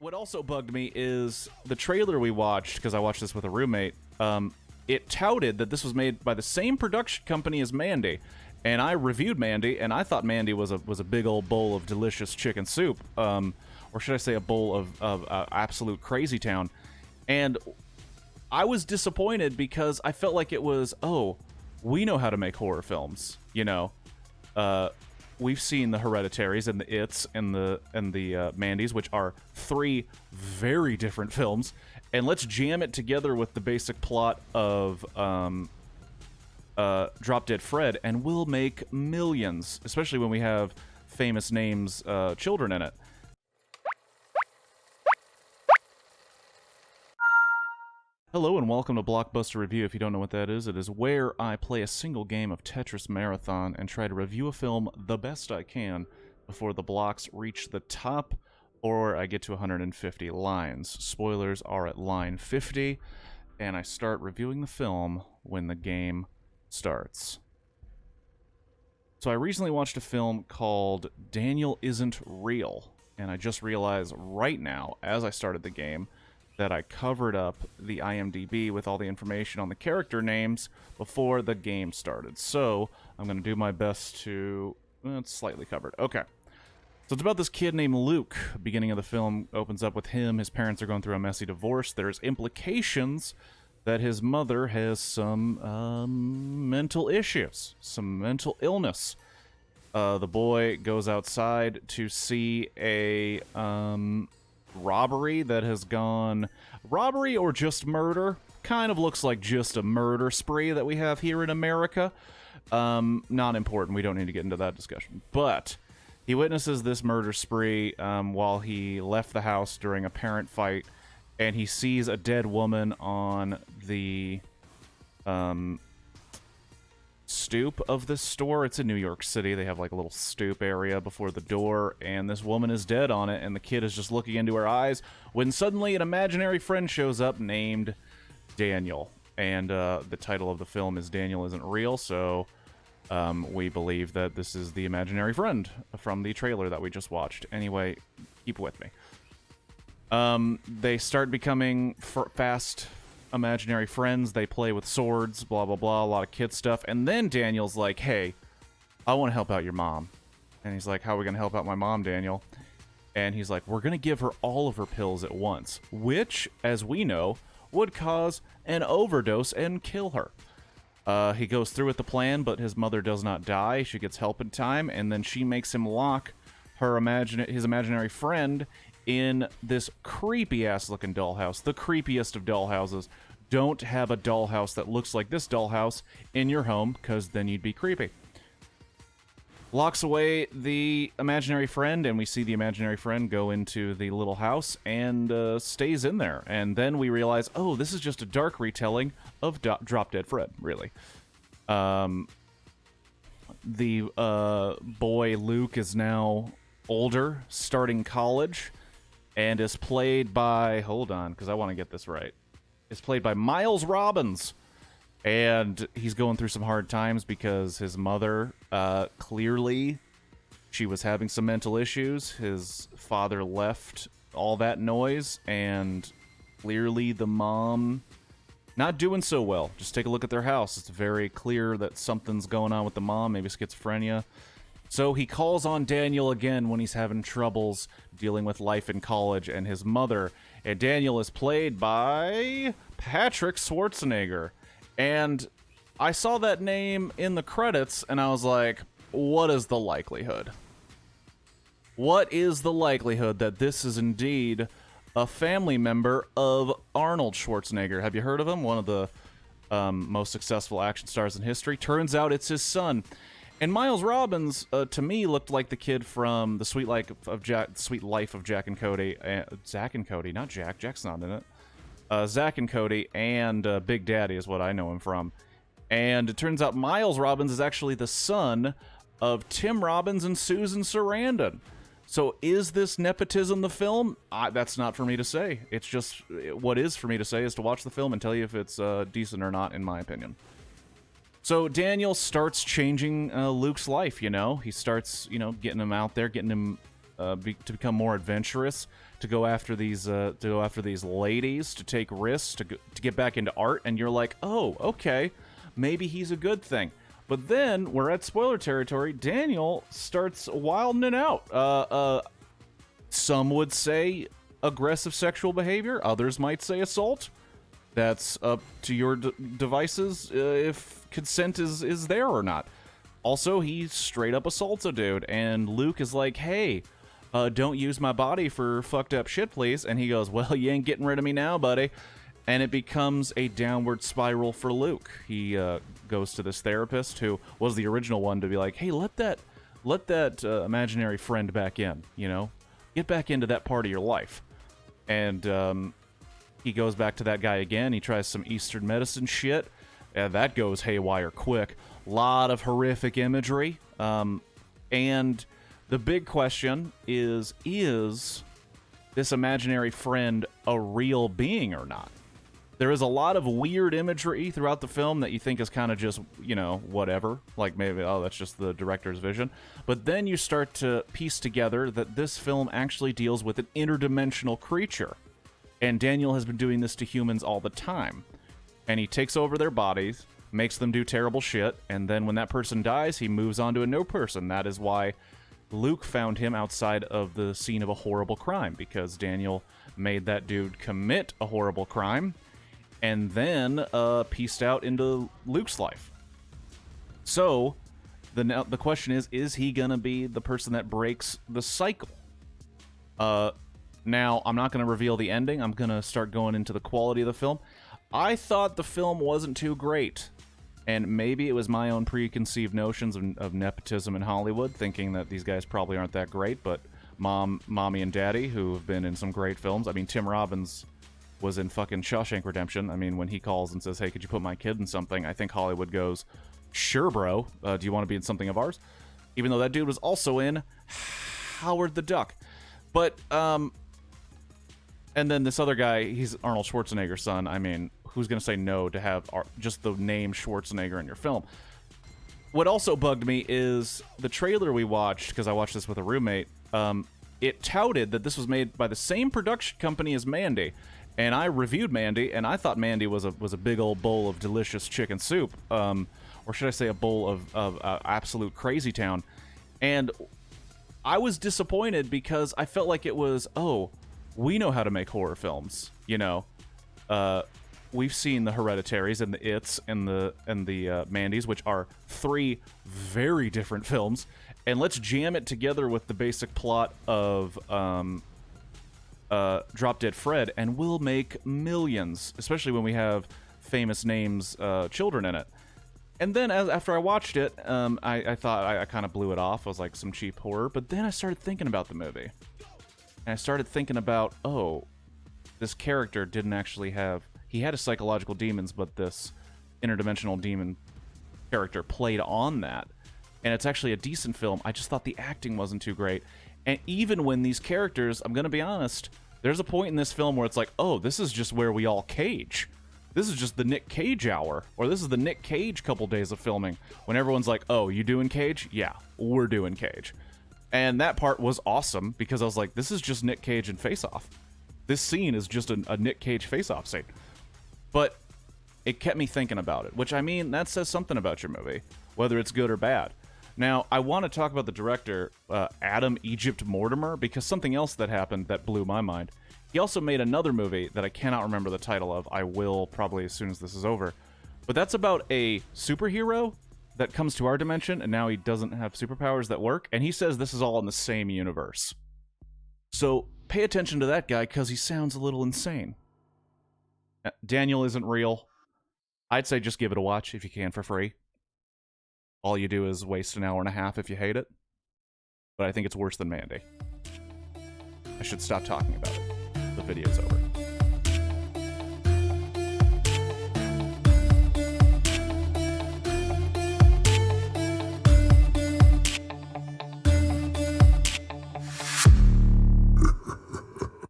What also bugged me is the trailer we watched, because I watched this with a roommate. It touted that this was made by the same production company as Mandy, and I reviewed Mandy, and I thought Mandy was a big old bowl of delicious chicken soup, or should I say a bowl of absolute crazy town. And I was disappointed because I felt like it was, oh, we know how to make horror films, you know. We've seen the Hereditaries and the It's and the Mandys, which are three very different films, and let's jam it together with the basic plot of Drop Dead Fred, and we'll make millions, especially when we have famous names, children in it. Hello and welcome to Blockbuster Review. If you don't know what that is, it is where I play a single game of Tetris Marathon and try to review a film the best I can before the blocks reach the top or I get to 150 lines. Spoilers are at line 50, and I start reviewing the film when the game starts. So I recently watched a film called Daniel Isn't Real, and I just realized right now, as I started the game, that I covered up the IMDb with all the information on the character names before the game started. So I'm going to do my best to... it's slightly covered. Okay. So it's about this kid named Luke. The beginning of the film opens up with him. His parents are going through a messy divorce. There's implications that his mother has some mental issues, some mental illness. The boy goes outside to see a... robbery that has gone... Robbery or just murder? Kind of looks like just a murder spree that we have here in America. Not important. We don't need to get into that discussion. But he witnesses this murder spree while he left the house during a parent fight, and he sees a dead woman on the stoop of this store. It's in New York City. They have like a little stoop area before the door, and this woman is dead on it, and the kid is just looking into her eyes when suddenly an imaginary friend shows up named Daniel. And the title of the film is Daniel Isn't Real, so we believe that this is the imaginary friend from the trailer that we just watched. Anyway, keep with me. They start becoming fast imaginary friends. They play with swords, blah blah blah, a lot of kid stuff. And then Daniel's like, hey, I want to help out your mom. And he's like, how are we gonna help out my mom, Daniel? And he's like, we're gonna give her all of her pills at once, which, as we know, would cause an overdose and kill her. He goes through with the plan, but his mother does not die. She gets help in time, and then she makes him lock his imaginary friend in this creepy-ass looking dollhouse. The creepiest of dollhouses. Don't have a dollhouse that looks like this dollhouse in your home, because then you'd be creepy. Locks away the imaginary friend, and we see the imaginary friend go into the little house and stays in there. And then we realize, oh, this is just a dark retelling of Drop Dead Fred, really. The boy Luke is now older, starting college, and is played by... hold on, because I want to get this right. Is played by Miles Robbins. And he's going through some hard times because his mother, clearly, she was having some mental issues. His father left all that noise, and clearly the mom not doing so well. Just take a look at their house. It's very clear that something's going on with the mom, maybe schizophrenia. So he calls on Daniel again when he's having troubles dealing with life in college and his mother. And Daniel is played by Patrick Schwarzenegger. And I saw that name in the credits, and I was like, what is the likelihood? What is the likelihood that this is indeed a family member of Arnold Schwarzenegger? Have you heard of him? One of the most successful action stars in history. Turns out it's his son. And Miles Robbins, to me, looked like the kid from The Sweet Life of Jack and Cody. Zack and Cody, not Jack. Jack's not in it. Zack and Cody and Big Daddy is what I know him from. And it turns out Miles Robbins is actually the son of Tim Robbins and Susan Sarandon. So is this nepotism the film? That's not for me to say. It's just, what is for me to say is to watch the film and tell you if it's decent or not, in my opinion. So Daniel starts changing Luke's life, you know? He starts, you know, getting him out there, getting him to become more adventurous, to go after these ladies, to take risks, to get back into art, and you're like, oh, okay, maybe he's a good thing. But then we're at spoiler territory. Daniel starts wilding it out. Some would say aggressive sexual behavior. Others might say assault. That's up to your devices if consent is there or not. Also, he straight up assaults a dude, and Luke is like, hey, don't use my body for fucked up shit, please. And he goes, well, you ain't getting rid of me now, buddy. And it becomes a downward spiral for Luke. He goes to this therapist who was the original one to be like, hey, let that imaginary friend back in, you know? Get back into that part of your life. And he goes back to that guy again. He tries some Eastern medicine shit. And that goes haywire quick. Lot of horrific imagery. And the big question is this imaginary friend a real being or not? There is a lot of weird imagery throughout the film that you think is kind of just, you know, whatever. Like maybe, oh, that's just the director's vision. But then you start to piece together that this film actually deals with an interdimensional creature. And Daniel has been doing this to humans all the time. And he takes over their bodies, makes them do terrible shit, and then when that person dies, he moves on to a new person. That is why Luke found him outside of the scene of a horrible crime, because Daniel made that dude commit a horrible crime, and then pieced out into Luke's life. So, the question is he gonna be the person that breaks the cycle? Now, I'm not gonna reveal the ending. I'm gonna start going into the quality of the film. I thought the film wasn't too great. And maybe it was my own preconceived notions of nepotism in Hollywood, thinking that these guys probably aren't that great, but mommy and daddy, who have been in some great films. I mean, Tim Robbins was in fucking Shawshank Redemption. I mean, when he calls and says, hey, could you put my kid in something? I think Hollywood goes, sure, bro. Do you want to be in something of ours? Even though that dude was also in Howard the Duck. But, and then this other guy, he's Arnold Schwarzenegger's son. I mean, who's going to say no to have just the name Schwarzenegger in your film? What also bugged me is the trailer we watched, because I watched this with a roommate, it touted that this was made by the same production company as Mandy. And I reviewed Mandy, and I thought Mandy was a big old bowl of delicious chicken soup. Or should I say a bowl of absolute crazy town. And I was disappointed because I felt like it was, oh, we know how to make horror films, you know. We've seen the Hereditaries and the It's and the Mandys, which are three very different films, and let's jam it together with the basic plot of Drop Dead Fred, and we'll make millions, especially when we have famous names, children in it. And then after I watched it, I thought I kind of blew it off. I was like, some cheap horror. But then I started thinking about the movie. And I started thinking about, oh, this character didn't actually have... He had a psychological demons, but this interdimensional demon character played on that. And it's actually a decent film. I just thought the acting wasn't too great. And even when these characters, I'm going to be honest, there's a point in this film where it's like, oh, this is just where we all cage. This is just the Nick Cage hour. Or this is the Nick Cage couple days of filming. When everyone's like, oh, you doing Cage? Yeah, we're doing Cage. And that part was awesome because I was like, this is just Nick Cage and Face Off. This scene is just a Nick Cage Face Off scene. But it kept me thinking about it, which, I mean, that says something about your movie, whether it's good or bad. Now, I want to talk about the director, Adam Egypt Mortimer, because something else that happened that blew my mind. He also made another movie that I cannot remember the title of. I will probably as soon as this is over. But that's about a superhero that comes to our dimension, and now he doesn't have superpowers that work, and he says this is all in the same universe. So pay attention to that guy, because he sounds a little insane. Daniel isn't real. I'd say just give it a watch if you can for free. All you do is waste an hour and a half if you hate it. But I think it's worse than Mandy. I should stop talking about it. The video's over.